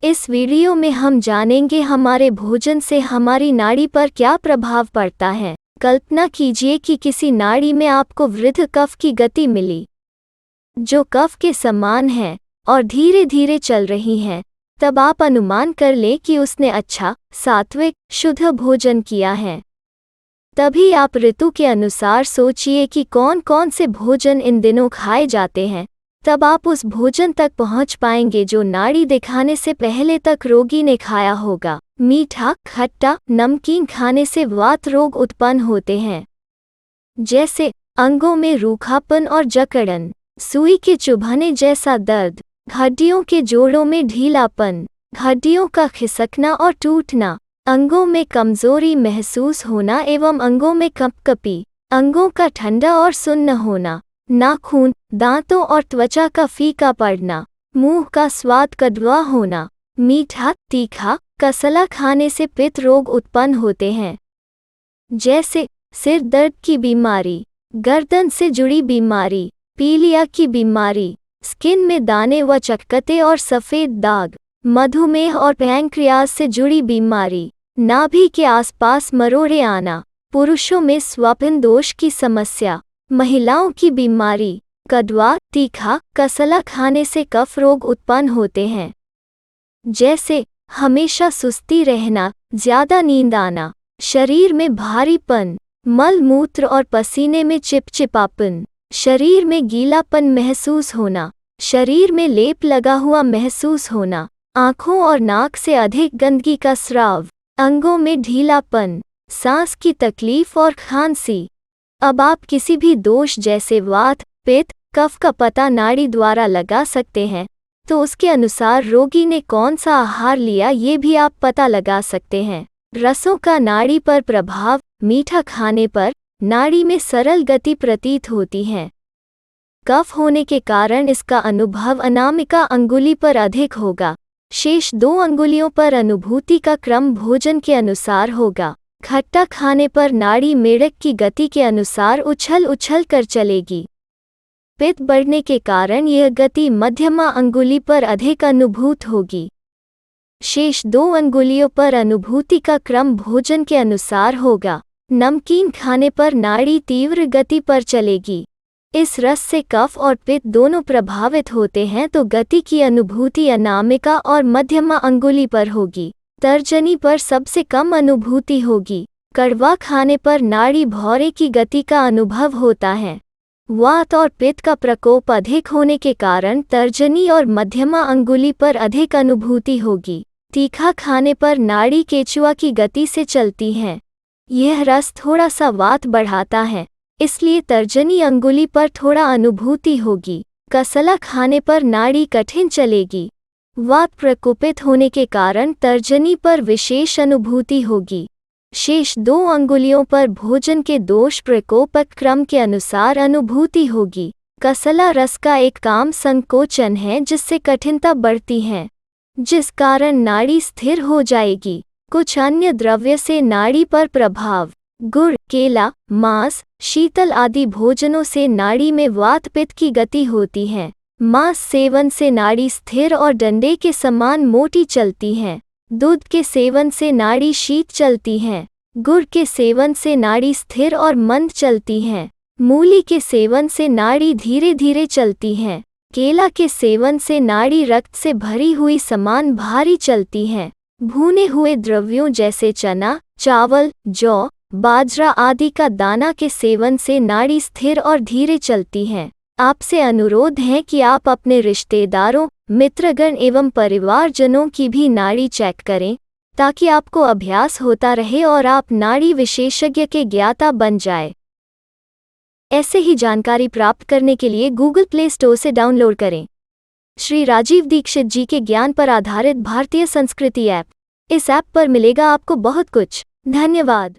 इस वीडियो में हम जानेंगे हमारे भोजन से हमारी नाड़ी पर क्या प्रभाव पड़ता है। कल्पना कीजिए कि किसी नाड़ी में आपको वृद्ध कफ की गति मिली, जो कफ के समान है और धीरे धीरे चल रही है। तब आप अनुमान कर लें कि उसने अच्छा, सात्विक, शुद्ध भोजन किया है। तभी आप ऋतु के अनुसार सोचिए कि कौन कौन से भोजन इन दिनों खाए जाते हैं। तब आप उस भोजन तक पहुंच पाएंगे जो नाड़ी दिखाने से पहले तक रोगी ने खाया होगा। मीठा, खट्टा, नमकीन खाने से वात रोग उत्पन्न होते हैं, जैसे अंगों में रूखापन और जकड़न, सुई के चुभने जैसा दर्द, हड्डियों के जोड़ों में ढीलापन, हड्डियों का खिसकना और टूटना, अंगों में कमजोरी महसूस होना एवं अंगों में कपकपी, अंगों का ठंडा और सुन्न होना, नाखून, दांतों और त्वचा का फीका पड़ना, मुंह का स्वाद कड़वा होना। मीठा, तीखा, कसला खाने से पित्त रोग उत्पन्न होते हैं, जैसे सिर दर्द की बीमारी, गर्दन से जुड़ी बीमारी, पीलिया की बीमारी, स्किन में दाने व चकत्ते और सफ़ेद दाग, मधुमेह और पैंक्रियाज से जुड़ी बीमारी, नाभि के आसपास मरोड़े आना, पुरुषों में स्वापन दोष की समस्या, महिलाओं की बीमारी। कड़वा, तीखा, कसला खाने से कफ रोग उत्पन्न होते हैं, जैसे हमेशा सुस्ती रहना, ज्यादा नींद आना, शरीर में भारीपन, मल मूत्र और पसीने में चिपचिपापन, शरीर में गीलापन महसूस होना, शरीर में लेप लगा हुआ महसूस होना, आँखों और नाक से अधिक गंदगी का स्राव, अंगों में ढीलापन, सांस की तकलीफ और खांसी। अब आप किसी भी दोष जैसे वात, पित्त, कफ का पता नाड़ी द्वारा लगा सकते हैं, तो उसके अनुसार रोगी ने कौन सा आहार लिया ये भी आप पता लगा सकते हैं। रसों का नाड़ी पर प्रभाव। मीठा खाने पर नाड़ी में सरल गति प्रतीत होती है। कफ होने के कारण इसका अनुभव अनामिका अंगुली पर अधिक होगा। शेष 2 अंगुलियों पर अनुभूति का क्रम भोजन के अनुसार होगा। खट्टा खाने पर नाड़ी मेढक की गति के अनुसार उछल उछल कर चलेगी। पित्त बढ़ने के कारण यह गति मध्यमा अंगुली पर अधिक अनुभूत होगी। शेष 2 अंगुलियों पर अनुभूति का क्रम भोजन के अनुसार होगा। नमकीन खाने पर नाड़ी तीव्र गति पर चलेगी। इस रस से कफ और पित्त दोनों प्रभावित होते हैं, तो गति की अनुभूति अनामिका और मध्यमा अंगुली पर होगी। तर्जनी पर सबसे कम अनुभूति होगी। कड़वा खाने पर नाड़ी भौरे की गति का अनुभव होता है। वात और पित्त का प्रकोप अधिक होने के कारण तर्जनी और मध्यमा अंगुली पर अधिक अनुभूति होगी। तीखा खाने पर नाड़ी केचुआ की गति से चलती है। यह रस थोड़ा सा वात बढ़ाता है, इसलिए तर्जनी अंगुली पर थोड़ा अनुभूति होगी। कसला खाने पर नाड़ी कठिन चलेगी। वात प्रकोपित होने के कारण तर्जनी पर विशेष अनुभूति होगी। शेष 2 अंगुलियों पर भोजन के दोष प्रकोपक क्रम के अनुसार अनुभूति होगी। कसला रस का एक काम संकोचन है, जिससे कठिनता बढ़ती है, जिस कारण नाड़ी स्थिर हो जाएगी। कुछ अन्य द्रव्य से नाड़ी पर प्रभाव। गुड़, केला, मांस, शीतल आदि भोजनों से नाड़ी में वात पित्त की गति होती है। मांस सेवन से नाड़ी स्थिर और डंडे के समान मोटी चलती है। दूध के सेवन से नाड़ी शीत चलती है। गुड़ के सेवन से नाड़ी स्थिर और मंद चलती है। मूली के सेवन से नाड़ी धीरे धीरे चलती है। केला के सेवन से नाड़ी रक्त से भरी हुई समान भारी चलती है। भुने हुए द्रव्यों जैसे चना, चावल, जौ, बाजरा आदि का दाना के सेवन से नाड़ी स्थिर और धीरे चलती है। आपसे अनुरोध है कि आप अपने रिश्तेदारों, मित्रगण एवं परिवारजनों की भी नाड़ी चेक करें, ताकि आपको अभ्यास होता रहे और आप नाड़ी विशेषज्ञ के ज्ञाता बन जाए। ऐसे ही जानकारी प्राप्त करने के लिए गूगल प्ले स्टोर से डाउनलोड करें श्री राजीव दीक्षित जी के ज्ञान पर आधारित भारतीय संस्कृति ऐप। इस ऐप पर मिलेगा आपको बहुत कुछ। धन्यवाद।